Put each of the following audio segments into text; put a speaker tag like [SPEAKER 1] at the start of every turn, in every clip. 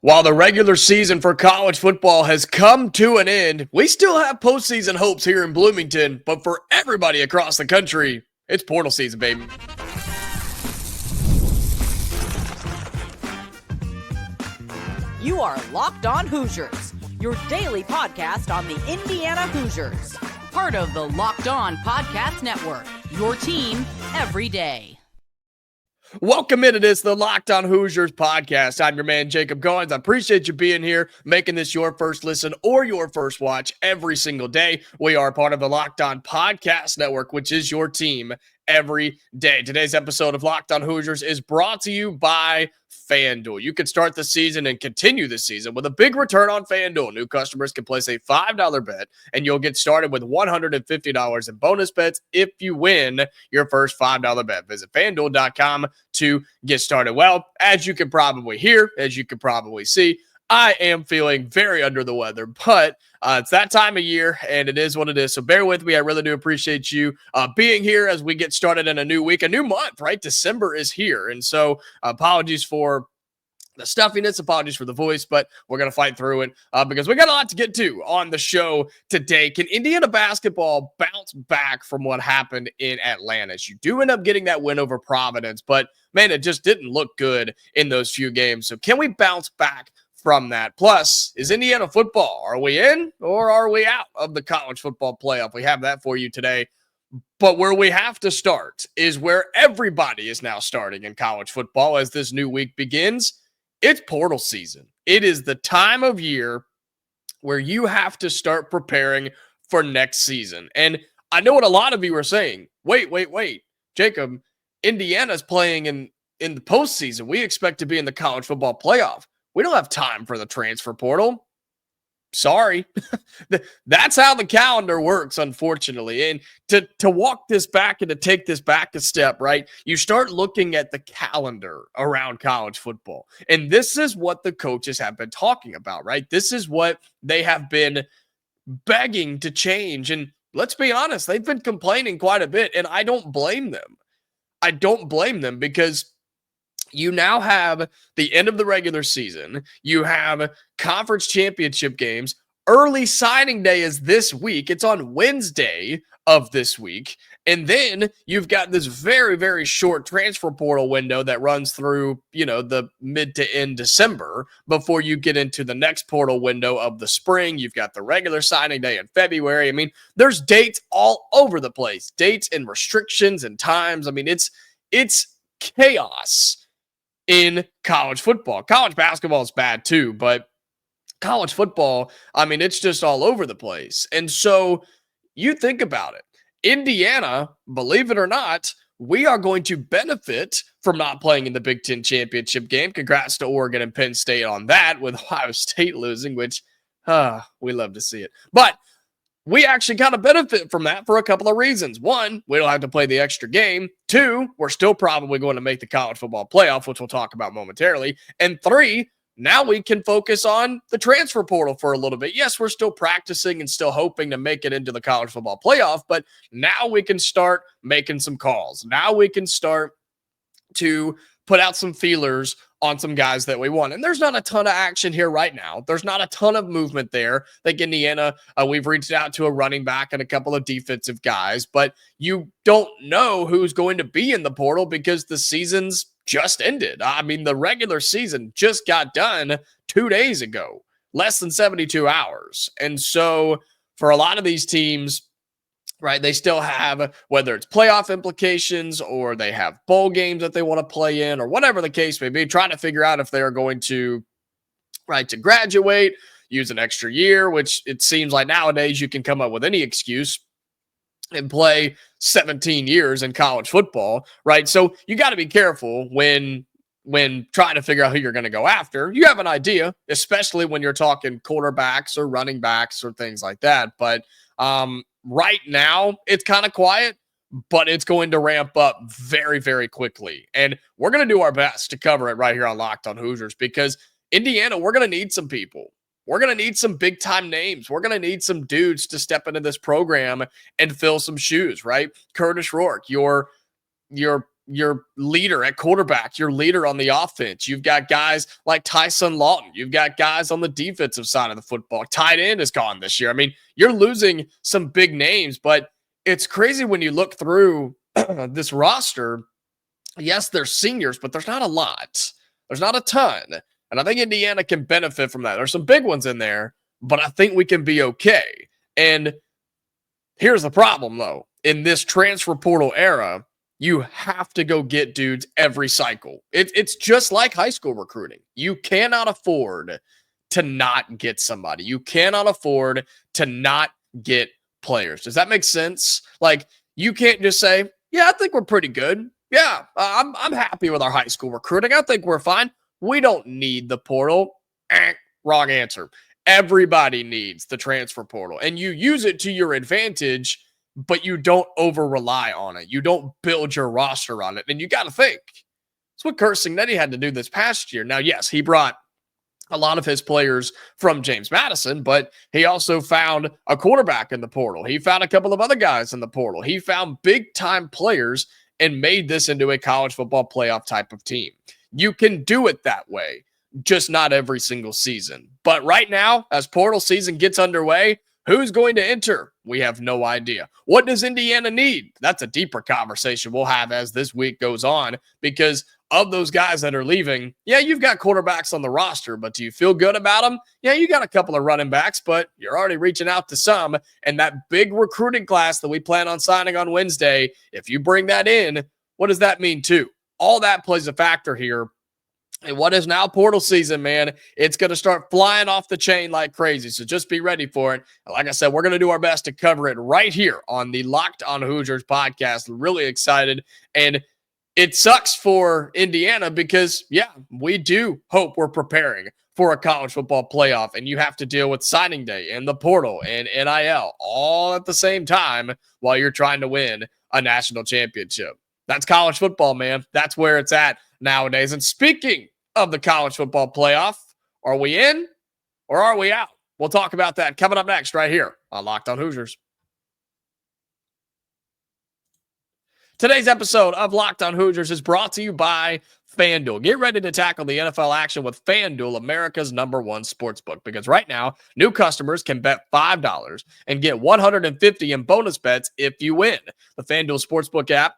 [SPEAKER 1] While the regular season for college football has come to an end, we still have postseason hopes here in Bloomington, but for everybody across the country, it's portal season, baby.
[SPEAKER 2] You are Locked On Hoosiers, your daily podcast on the Indiana Hoosiers. Part of the Locked On Podcast Network, your team every day.
[SPEAKER 1] Welcome into this, the Locked On Hoosiers podcast. I'm your man, Jacob Goins. I appreciate you being here, making this your first listen or your first watch every single day. We are part of the Locked On Podcast Network, which is your team every day. Today's episode of Locked On Hoosiers is brought to you by FanDuel. You can start the season and continue the season with a big return on FanDuel. New customers can place a $5 bet, and you'll get started with $150 in bonus bets if you win your first $5 bet. Visit FanDuel.com to get started. Well, as you can probably hear, as you can probably see, I am feeling very under the weather, but it's that time of year, and it is what it is. So bear with me. I really do appreciate you being here as we get started in a new week, a new month, right? December is here. And so apologies for the stuffiness, apologies for the voice, but we're going to fight through it because we got a lot to get to on the show today. Can Indiana basketball bounce back from what happened in Atlanta? You do end up getting that win over Providence, but man, it just didn't look good in those few games. So can we bounce back from that? Plus, is Indiana football, are we in or are we out of the college football playoff? We have that for you today. But where we have to start is where everybody is now starting in college football as this new week begins. It's portal season. It is the time of year where you have to start preparing for next season. And I know what a lot of you are saying. Wait. Jacob, Indiana's playing in the postseason. We expect to be in the college football playoff. We don't have time for the transfer portal. Sorry. That's how the calendar works, unfortunately. And to walk this back and to take this back a step, right, you start looking at the calendar around college football. And this is what the coaches have been talking about, right? This is what they have been begging to change. And let's be honest, they've been complaining quite a bit, and I don't blame them. I don't blame them because you now have the end of the regular season. You have conference championship games. Early signing day is this week. It's on Wednesday of this week. And then you've got this very, very short transfer portal window that runs through, the mid to end December before you get into the next portal window of the spring. You've got the regular signing day in February. I mean, there's dates all over the place, dates and restrictions and times. I mean, it's chaos in college football. College basketball is bad too, but college football, I mean, it's just all over the place. And so you think about it. Indiana, believe it or not, we are going to benefit from not playing in the Big Ten championship game. Congrats to Oregon and Penn State on that, with Ohio State losing, which we love to see it. But we actually kind of benefit from that for a couple of reasons. One, we don't have to play the extra game. Two, we're still probably going to make the college football playoff, which we'll talk about momentarily. And three, now we can focus on the transfer portal for a little bit. Yes, we're still practicing and still hoping to make it into the college football playoff, but now we can start making some calls. Now we can start to put out some feelers on some guys that we want. And there's not a ton of action here right now. There's not a ton of movement there. Like Indiana, we've reached out to a running back and a couple of defensive guys, but you don't know who's going to be in the portal because the season's just ended. I mean, the regular season just got done 2 days ago, less than 72 hours. And so for a lot of these teams, right, they still have, whether it's playoff implications or they have bowl games that they want to play in or whatever the case may be, trying to figure out if they're going to, right, to graduate, use an extra year, which it seems like nowadays you can come up with any excuse and play 17 years in college football, right? So you got to be careful when trying to figure out who you're going to go after. You have an idea, especially when you're talking quarterbacks or running backs or things like that. But right now, it's kind of quiet, but it's going to ramp up very, very quickly. And we're going to do our best to cover it right here on Locked On Hoosiers because Indiana, we're going to need some people. We're going to need some big-time names. We're going to need some dudes to step into this program and fill some shoes, right? Rourke, your your leader at quarterback, your leader on the offense. You've got guys like Tyson Lawton. You've got guys on the defensive side of the football. Tight end is gone this year. I mean, you're losing some big names, but it's crazy when you look through this roster. Yes, there's seniors, but there's not a lot. There's not a ton. And I think Indiana can benefit from that. There's some big ones in there, but I think we can be okay. And here's the problem, though. In this transfer portal era, you have to go get dudes every cycle. It's just like high school recruiting. You cannot afford to not get somebody. You cannot afford to not get players. Does that make sense? Like, you can't just say, yeah, I think we're pretty good. Yeah, I'm happy with our high school recruiting. I think we're fine. We don't need the portal. Wrong answer. Everybody needs the transfer portal, and you use it to your advantage, but you don't over-rely on it. You don't build your roster on it, and you got to think. That's what Curt Cignetti had to do this past year. Now, yes, he brought a lot of his players from James Madison, but he also found a quarterback in the portal. He found a couple of other guys in the portal. He found big-time players and made this into a college football playoff type of team. You can do it that way, just not every single season. But right now, as portal season gets underway, who's going to enter? We have no idea. What does Indiana need? That's a deeper conversation we'll have as this week goes on, because of those guys that are leaving, yeah, you've got quarterbacks on the roster, but do you feel good about them? Yeah, you got a couple of running backs, but you're already reaching out to some. And that big recruiting class that we plan on signing on Wednesday, if you bring that in, what does that mean too? All that plays a factor here. And what is now portal season, man, it's going to start flying off the chain like crazy. So just be ready for it. And like I said, we're going to do our best to cover it right here on the Locked on Hoosiers podcast. Really excited. And it sucks for Indiana because, yeah, we do hope we're preparing for a college football playoff. And you have to deal with signing day and the portal and NIL all at the same time while you're trying to win a national championship. That's college football, man. That's where it's at nowadays. And speaking of the college football playoff, are we in or are we out? We'll talk about that coming up next right here on Locked on Hoosiers. Today's episode of Locked on Hoosiers is brought to you by FanDuel. Get ready to tackle the NFL action with FanDuel, America's #1 sportsbook, because right now, new customers can bet $5 and get $150 in bonus bets if you win. The FanDuel Sportsbook app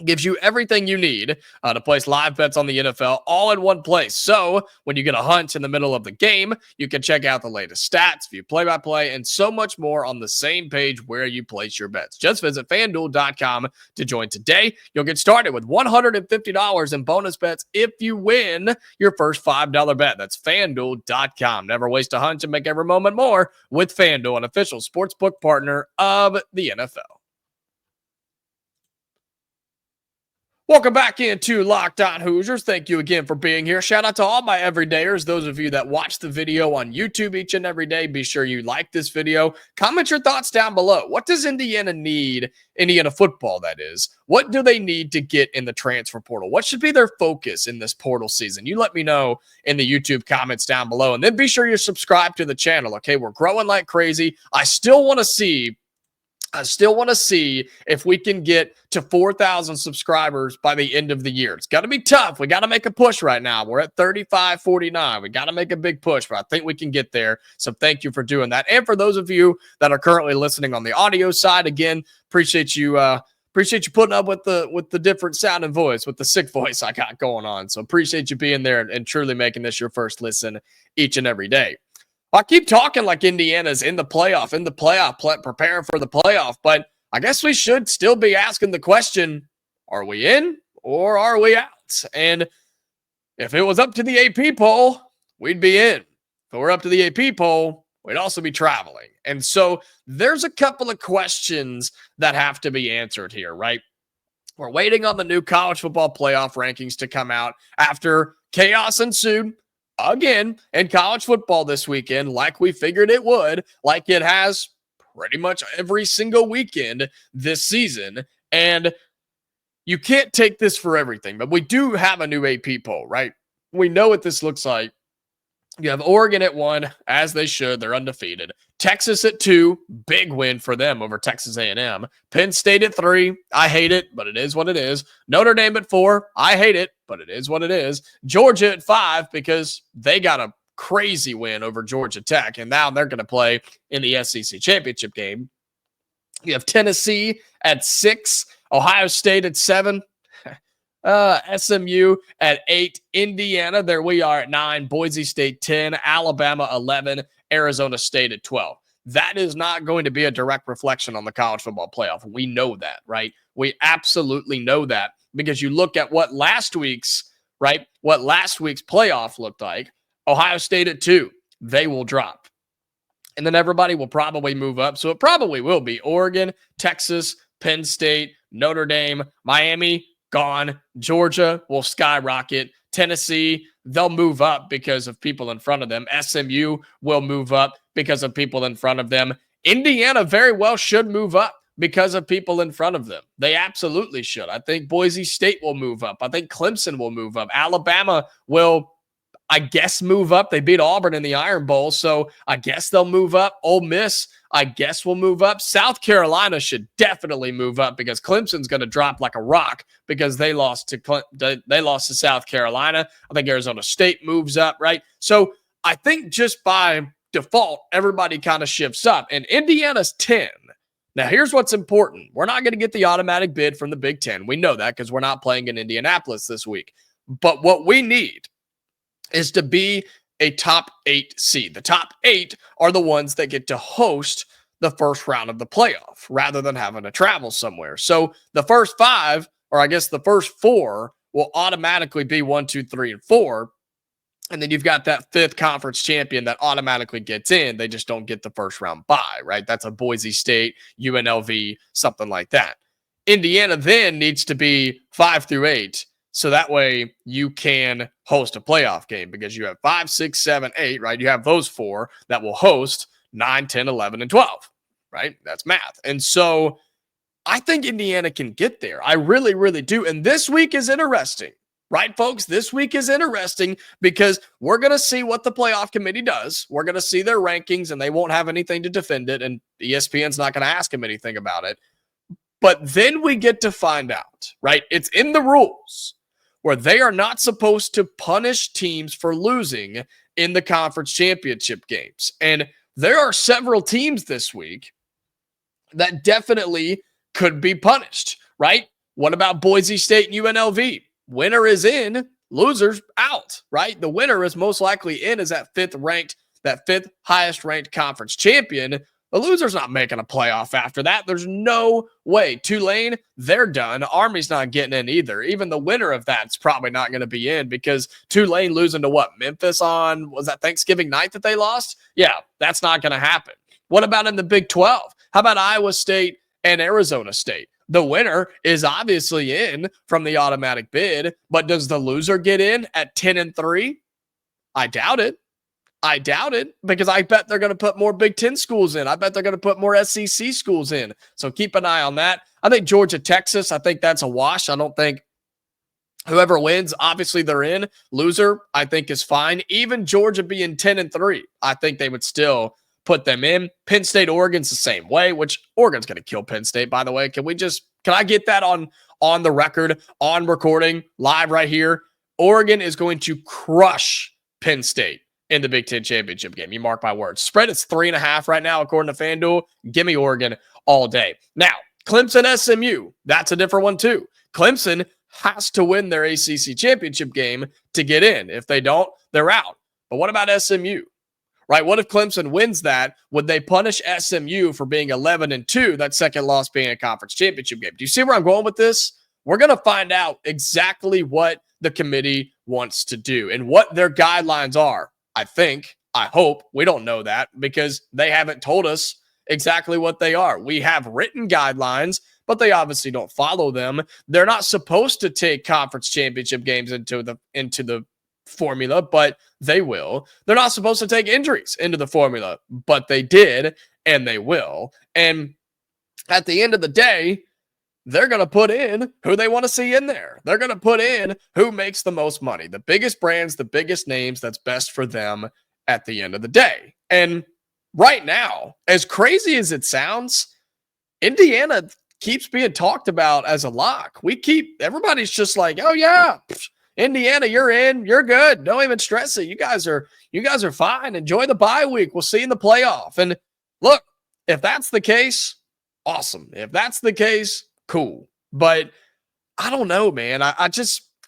[SPEAKER 1] gives you everything you need to place live bets on the NFL all in one place. So when you get a hunch in the middle of the game, you can check out the latest stats, view play-by-play, and so much more on the same page where you place your bets. Just visit FanDuel.com to join today. You'll get started with $150 in bonus bets if you win your first $5 bet. That's FanDuel.com. Never waste a hunch and make every moment more with FanDuel, an official sportsbook partner of the NFL. Welcome back into Locked on Hoosiers. Thank you again for being here. Shout out to all my everydayers, those of you that watch the video on YouTube each and every day. Be sure you like this video. Comment your thoughts down below. What does Indiana need, Indiana football that is? What do they need to get in the transfer portal? What should be their focus in this portal season? You let me know in the YouTube comments down below. And then be sure you subscribe to the channel, okay? We're growing like crazy. I still want to see if we can get to 4,000 subscribers by the end of the year. It's got to be tough. We got to make a push right now. We're at 3549. We got to make a big push, but I think we can get there. So thank you for doing that. And for those of you that are currently listening on the audio side, again, appreciate you putting up with the different sound and voice, with the sick voice I got going on. So appreciate you being there and truly making this your first listen each and every day. I keep talking like Indiana's in the playoff, preparing for the playoff, but I guess we should still be asking the question, are we in or are we out? And if it was up to the AP poll, we'd be in. If it were up to the AP poll, we'd also be traveling. And so there's a couple of questions that have to be answered here, right? We're waiting on the new college football playoff rankings to come out after chaos ensued again in college football this weekend, like we figured it would, like it has pretty much every single weekend this season. And you can't take this for everything, but we do have a new AP poll, right? We know what this looks like. You have Oregon at 1, as they should. They're undefeated. Texas at 2, big win for them over Texas A&M. Penn State at 3, I hate it, but it is what it is. Notre Dame at 4, I hate it, but it is what it is. Georgia at 5 because they got a crazy win over Georgia Tech, and now they're going to play in the SEC championship game. You have Tennessee at 6, Ohio State at 7, SMU at 8, Indiana, there we are at 9, Boise State 10, Alabama 11, Arizona State at 12. That is not going to be a direct reflection on the college football playoff. We know that, right? We absolutely know that because you look at what last week's playoff looked like. Ohio State at 2, they will drop. And then everybody will probably move up. So it probably will be Oregon, Texas, Penn State, Notre Dame, Miami, gone. Georgia will skyrocket. Tennessee, they'll move up because of people in front of them. SMU will move up because of people in front of them. Indiana very well should move up because of people in front of them. They absolutely should. I think Boise State will move up. I think Clemson will move up. Alabama will, I guess, move up. They beat Auburn in the Iron Bowl, so I guess they'll move up. Ole Miss, I guess, will move up. South Carolina should definitely move up because Clemson's going to drop like a rock because they lost to South Carolina. I think Arizona State moves up, right? So I think just by default, everybody kind of shifts up, and Indiana's 10. Now, here's what's important. We're not going to get the automatic bid from the Big Ten. We know that because we're not playing in Indianapolis this week. But what we need is to be a top 8 seed. The top 8 are the ones that get to host the first round of the playoff rather than having to travel somewhere. So the first 5, or I guess the first 4, will automatically be 1, 2, 3, and 4. And then you've got that 5th conference champion that automatically gets in. They just don't get the first round bye, right? That's a Boise State, UNLV, something like that. Indiana then needs to be 5 through 8. So that way you can host a playoff game because you have 5, 6, 7, 8, right? You have those 4 that will host 9, 10, 11, and 12, right? That's math. And so I think Indiana can get there. I really, really do. And this week is interesting, right, folks? This week is interesting because we're going to see what the playoff committee does. We're going to see their rankings, and they won't have anything to defend it, and ESPN's not going to ask them anything about it. But then we get to find out, right? It's in the rules where they are not supposed to punish teams for losing in the conference championship games. And there are several teams this week that definitely could be punished, right? What about Boise State and UNLV? Winner is in, losers out, right? The winner is most likely in as that 5th highest ranked conference champion. The loser's not making a playoff after that. There's no way. Tulane, they're done. Army's not getting in either. Even the winner of that's probably not going to be in because Tulane losing to what? Memphis on, was that Thanksgiving night that they lost? Yeah, that's not going to happen. What about in the Big 12? How about Iowa State and Arizona State? The winner is obviously in from the automatic bid, but does the loser get in at 10-3? I doubt it. Because I bet they're going to put more Big Ten schools in. I bet they're going to put more SEC schools in. So keep an eye on that. I think Georgia, Texas, I think that's a wash. I don't think whoever wins, obviously they're in. Loser, I think, is fine. Even Georgia being 10-3, I think they would still put them in. Penn State, Oregon's the same way, which Oregon's going to kill Penn State, by the way. Can I get that on the record, on recording, live right here? Oregon is going to crush Penn State in the Big Ten championship game. You mark my words. Spread is 3.5 right now, according to FanDuel. Give me Oregon all day. Now, Clemson, SMU, that's a different one too. Clemson has to win their ACC championship game to get in. If they don't, they're out. But what about SMU? Right? What if Clemson wins that? Would they punish SMU for being 11-2, that second loss being a conference championship game? Do you see where I'm going with this? We're going to find out exactly what the committee wants to do and what their guidelines are. I hope. We don't know that because they haven't told us exactly what they are. We have written guidelines, but they obviously don't follow them. They're not supposed to take conference championship games into the formula, but they will. They're not supposed to take injuries into the formula, but they did, and they will. And at the end of the day, they're going to put in who they want to see in there. They're going to put in who makes the most money, the biggest brands, the biggest names that's best for them at the end of the day. And right now, as crazy as it sounds, Indiana keeps being talked about as a lock. Everybody's just like, oh yeah, Indiana, you're in, you're good. Don't even stress it. You guys are fine. Enjoy the bye week. We'll see you in the playoff. And look, if that's the case, awesome. If that's the case, cool. But I don't know, man. I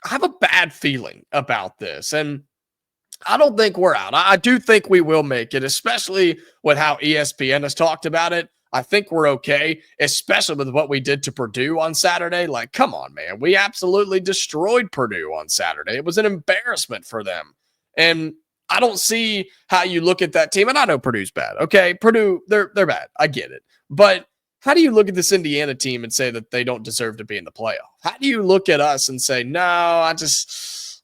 [SPEAKER 1] have a bad feeling about this. And I don't think we're out. I do think we will make it, especially with how ESPN has talked about it. I think we're okay, especially with what we did to Purdue on Saturday. Like, come on, man. We absolutely destroyed Purdue on Saturday. It was an embarrassment for them. And I don't see how you look at that team. And I know Purdue's bad. Okay, Purdue, they're bad. I get it. But how do you look at this Indiana team and say that they don't deserve to be in the playoff? How do you look at us and say,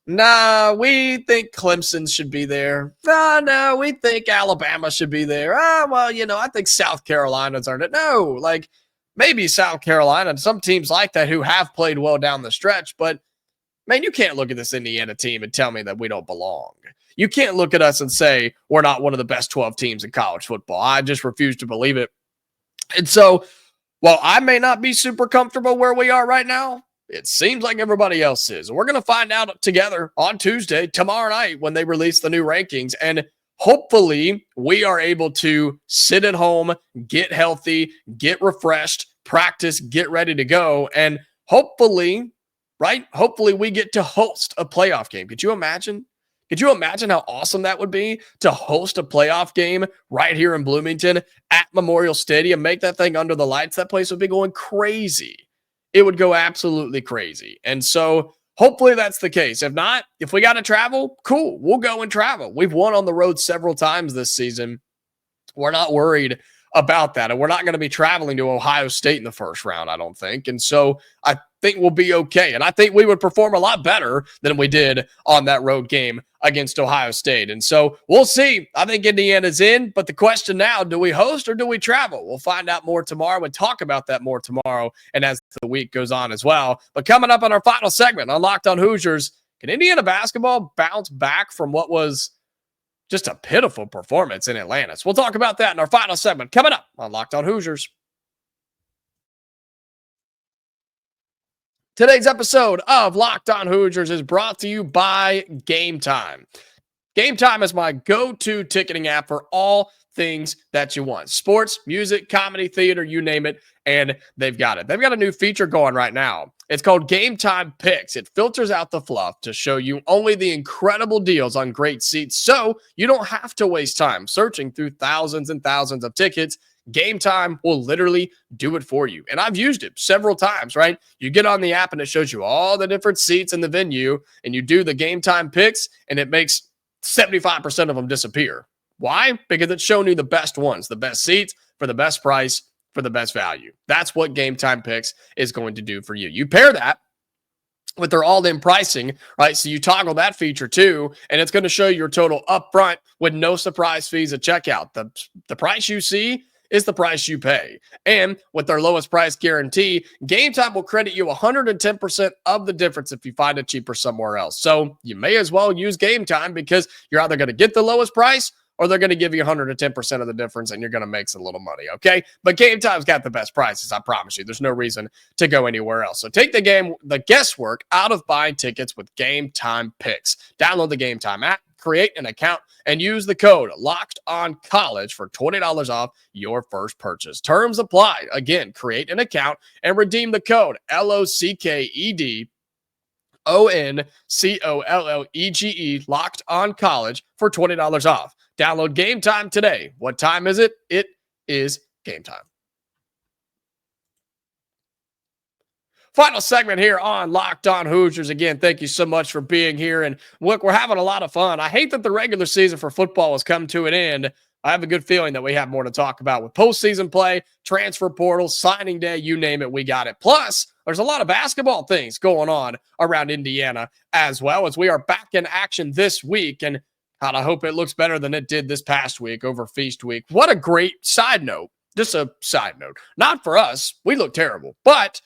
[SPEAKER 1] we think Clemson should be there. No, we think Alabama should be there. I think South Carolina's earned it. No, like maybe South Carolina and some teams like that who have played well down the stretch. But, man, you can't look at this Indiana team and tell me that we don't belong. You can't look at us and say we're not one of the best 12 teams in college football. I just refuse to believe it. And so, while I may not be super comfortable where we are right now, it seems like everybody else is. We're going to find out together on Tuesday, tomorrow night, when they release the new rankings. And hopefully we are able to sit at home, get healthy, get refreshed, practice, get ready to go. And hopefully we get to host a playoff game. Could you imagine? Could you imagine how awesome that would be to host a playoff game right here in Bloomington at Memorial Stadium? Make that thing under the lights. That place would be going crazy. It would go absolutely crazy. And so hopefully that's the case. If not, if we got to travel, cool. We'll go and travel. We've won on the road several times this season. We're not worried about that. And we're not going to be traveling to Ohio State in the first round, I don't think. And so I think we'll be okay. And I think we would perform a lot better than we did on that road game against Ohio State. And so we'll see. I think Indiana's in. But the question now, do we host or do we travel? We'll find out more tomorrow and talk about that more tomorrow and as the week goes on as well. But coming up on our final segment on Locked on Hoosiers, can Indiana basketball bounce back from what was just a pitiful performance in Atlanta? So we'll talk about that in our final segment coming up on Locked on Hoosiers. Today's episode of Locked on Hoosiers is brought to you by Game Time. Game Time is my go-to ticketing app for all things that you want. Sports, music, comedy, theater, you name it, and they've got it. They've got a new feature going right now. It's called Game Time Picks. It filters out the fluff to show you only the incredible deals on great seats, so you don't have to waste time searching through thousands and thousands of tickets. Game Time will literally do it for you. And I've used it several times, right? You get on the app and it shows you all the different seats in the venue, and you do the Game Time Picks, and it makes 75% of them disappear. Why? Because it's showing you the best ones, the best seats for the best price, for the best value. That's what Game Time Picks is going to do for you. You pair that with their all-in pricing, right? So you toggle that feature too, and it's going to show you your total upfront with no surprise fees at checkout. The price you see is the price you pay. And with their lowest price guarantee, Game Time will credit you 110% of the difference if you find it cheaper somewhere else. So you may as well use Game Time because you're either going to get the lowest price or they're going to give you 110% of the difference and you're going to make some little money, okay? But Game Time's got the best prices, I promise you. There's no reason to go anywhere else. So take the guesswork out of buying tickets with Game Time Picks. Download the Game Time app, create an account, and use the code LOCKEDONCOLLEGE for $20 off your first purchase. Terms apply. Again, create an account and redeem the code LOCKED ONCOLLEGE Locked on College for $20 off. Download Game Time today. What time is it? It is game time. Final segment here on Locked on Hoosiers. Again, thank you so much for being here. And look, we're having a lot of fun. I hate that the regular season for football has come to an end. I have a good feeling that we have more to talk about with postseason play, transfer portal, signing day, you name it, we got it. Plus, there's a lot of basketball things going on around Indiana as well as we are back in action this week. And God, I hope it looks better than it did this past week over Feast Week. What a great side note. Just a side note. Not for us. We look terrible. But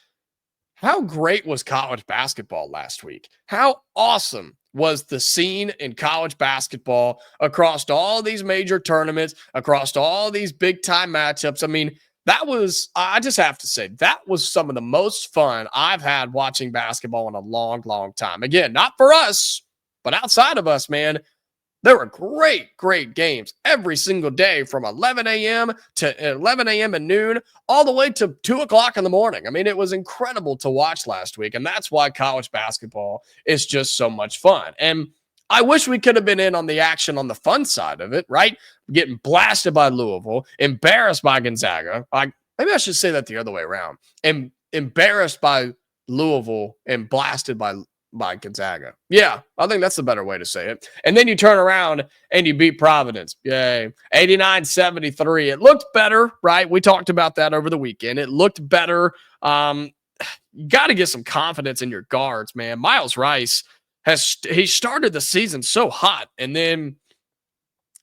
[SPEAKER 1] how great was college basketball last week? How awesome was the scene in college basketball across all these major tournaments, across all these big-time matchups. I mean, I just have to say, that was some of the most fun I've had watching basketball in a long, long time. Again, not for us, but outside of us, man. There were great, great games every single day from 11 a.m. to 11 a.m. and noon all the way to 2 o'clock in the morning. I mean, it was incredible to watch last week, and that's why college basketball is just so much fun. And I wish we could have been in on the action on the fun side of it, right? Getting blasted by Louisville, embarrassed by Gonzaga. Maybe I should say that the other way around. Embarrassed by Louisville and blasted by Gonzaga. Yeah, I think that's the better way to say it. And then you turn around and you beat Providence. Yay. 89-73. It looked better, right? We talked about that over the weekend. It looked better. You got to get some confidence in your guards, man. Miles Rice he started the season so hot, and then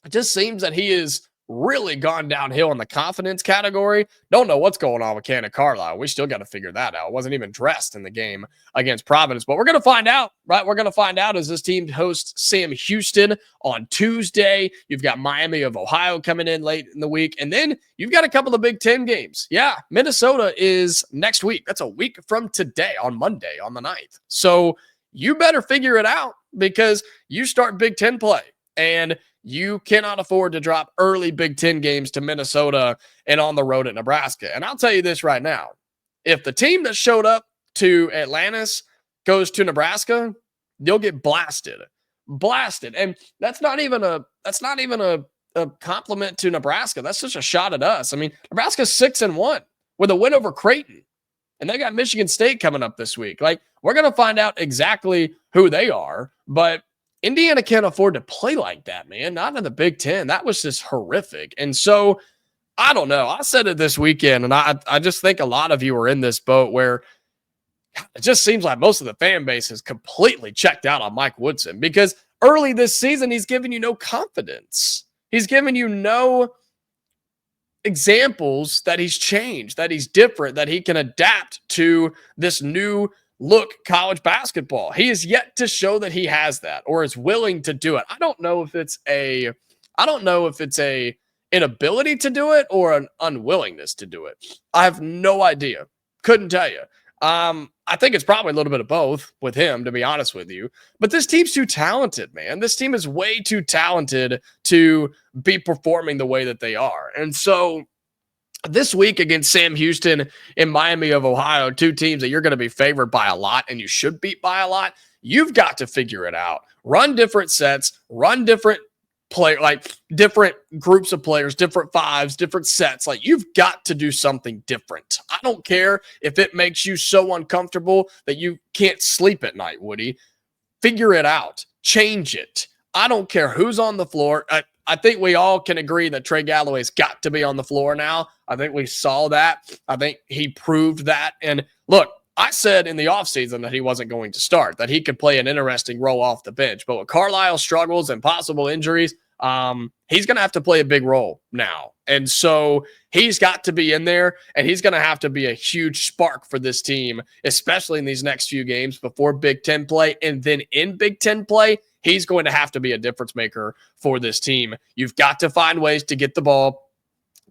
[SPEAKER 1] it just seems that he is really gone downhill in the confidence category. Don't know what's going on with Cannon Carlisle. We still got to figure that out. Wasn't even dressed in the game against Providence, but we're going to find out, right? We're going to find out as this team hosts Sam Houston on Tuesday. You've got Miami of Ohio coming in late in the week, and then you've got a couple of Big Ten games. Yeah, Minnesota is next week. That's a week from today on Monday on the 9th. So you better figure it out because you start Big Ten play, and you cannot afford to drop early Big Ten games to Minnesota and on the road at Nebraska. And I'll tell you this right now. If the team that showed up to Atlantis goes to Nebraska, you'll get blasted. Blasted. And that's not even a compliment to Nebraska. That's just a shot at us. I mean, Nebraska's 6-1 with a win over Creighton. And they got Michigan State coming up this week. Like, we're going to find out exactly who they are, but Indiana can't afford to play like that, man. Not in the Big Ten. That was just horrific. And so, I don't know. I said it this weekend, and I just think a lot of you are in this boat where it just seems like most of the fan base is completely checked out on Mike Woodson because early this season, he's given you no confidence. He's given you no examples that he's changed, that he's different, that he can adapt to this new look college basketball. He is yet to show that he has that or is willing to do it. I don't know if it's a inability to do it or an unwillingness to do it. I have no idea. Couldn't tell you. I think it's probably a little bit of both with him, to be honest with you. But this team's too talented, man. This team is way too talented to be performing the way that they are. And so this week against Sam Houston and Miami of Ohio, two teams that you're going to be favored by a lot and you should beat by a lot, you've got to figure it out. Run different sets, run different different groups of players, different fives, different sets. Like, you've got to do something different. I don't care if it makes you so uncomfortable that you can't sleep at night, Woody. Figure it out. Change it. I don't care who's on the floor. I think we all can agree that Trey Galloway's got to be on the floor now. I think we saw that. I think he proved that. And look, I said in the offseason that he wasn't going to start, that he could play an interesting role off the bench. But with Carlisle's struggles and possible injuries, he's going to have to play a big role now. And so he's got to be in there, and he's going to have to be a huge spark for this team, especially in these next few games before Big Ten play. And then in Big Ten play, he's going to have to be a difference maker for this team. You've got to find ways to get the ball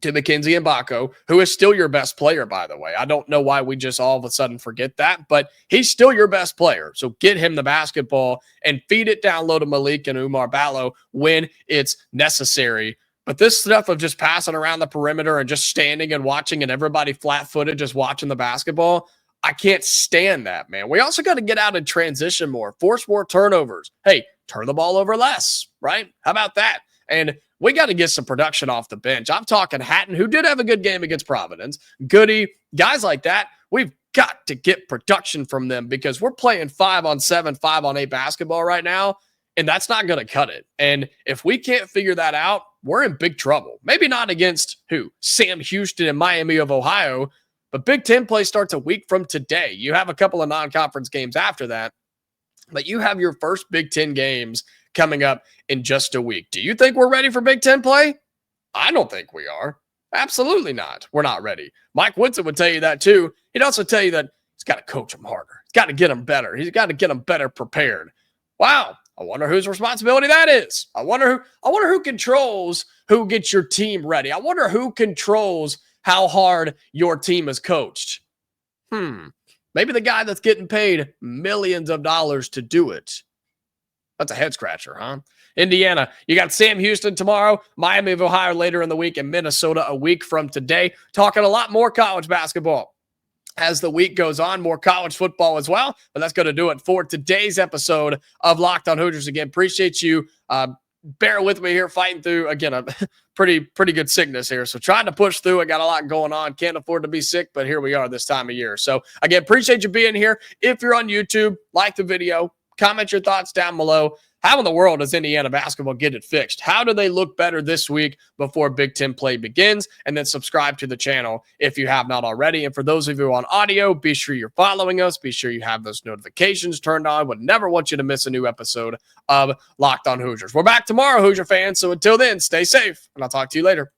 [SPEAKER 1] to Mackenzie Mbako, who is still your best player, by the way. I don't know why we just all of a sudden forget that, but he's still your best player. So get him the basketball and feed it down low to Malik and Umar Ballo when it's necessary. But this stuff of just passing around the perimeter and just standing and watching and everybody flat-footed just watching the basketball, I can't stand that, man. We also got to get out and transition more, force more turnovers. Hey, turn the ball over less, right? How about that? And we got to get some production off the bench. I'm talking Hatton, who did have a good game against Providence, Goody, guys like that. We've got to get production from them because we're playing 5-on-7, 5-on-8 basketball right now, and that's not going to cut it. And if we can't figure that out, we're in big trouble. Maybe not against Sam Houston and Miami of Ohio, but Big Ten play starts a week from today. You have a couple of non-conference games after that, but you have your first Big Ten games coming up in just a week. Do you think we're ready for Big Ten play? I don't think we are. Absolutely not. We're not ready. Mike Woodson would tell you that too. He'd also tell you that he's got to coach them harder. He's got to get them better. He's got to get them better prepared. Wow. I wonder whose responsibility that is. I wonder who controls who gets your team ready. I wonder who controls how hard your team is coached. Maybe the guy that's getting paid millions of dollars to do it. That's a head scratcher, huh? Indiana, you got Sam Houston tomorrow, Miami of Ohio later in the week, and Minnesota a week from today. Talking a lot more college basketball as the week goes on, more college football as well. But that's going to do it for today's episode of Locked on Hoosiers. Again, appreciate you bear with me here, fighting through, again, a pretty good sickness here. So trying to push through. I got a lot going on. Can't afford to be sick, but here we are this time of year. So again, appreciate you being here. If you're on YouTube, like the video, comment your thoughts down below. How in the world does Indiana basketball get it fixed? How do they look better this week before Big Ten play begins? And then subscribe to the channel if you have not already. And for those of you on audio, be sure you're following us. Be sure you have those notifications turned on. Would never want you to miss a new episode of Locked on Hoosiers. We're back tomorrow, Hoosier fans. So until then, stay safe, and I'll talk to you later.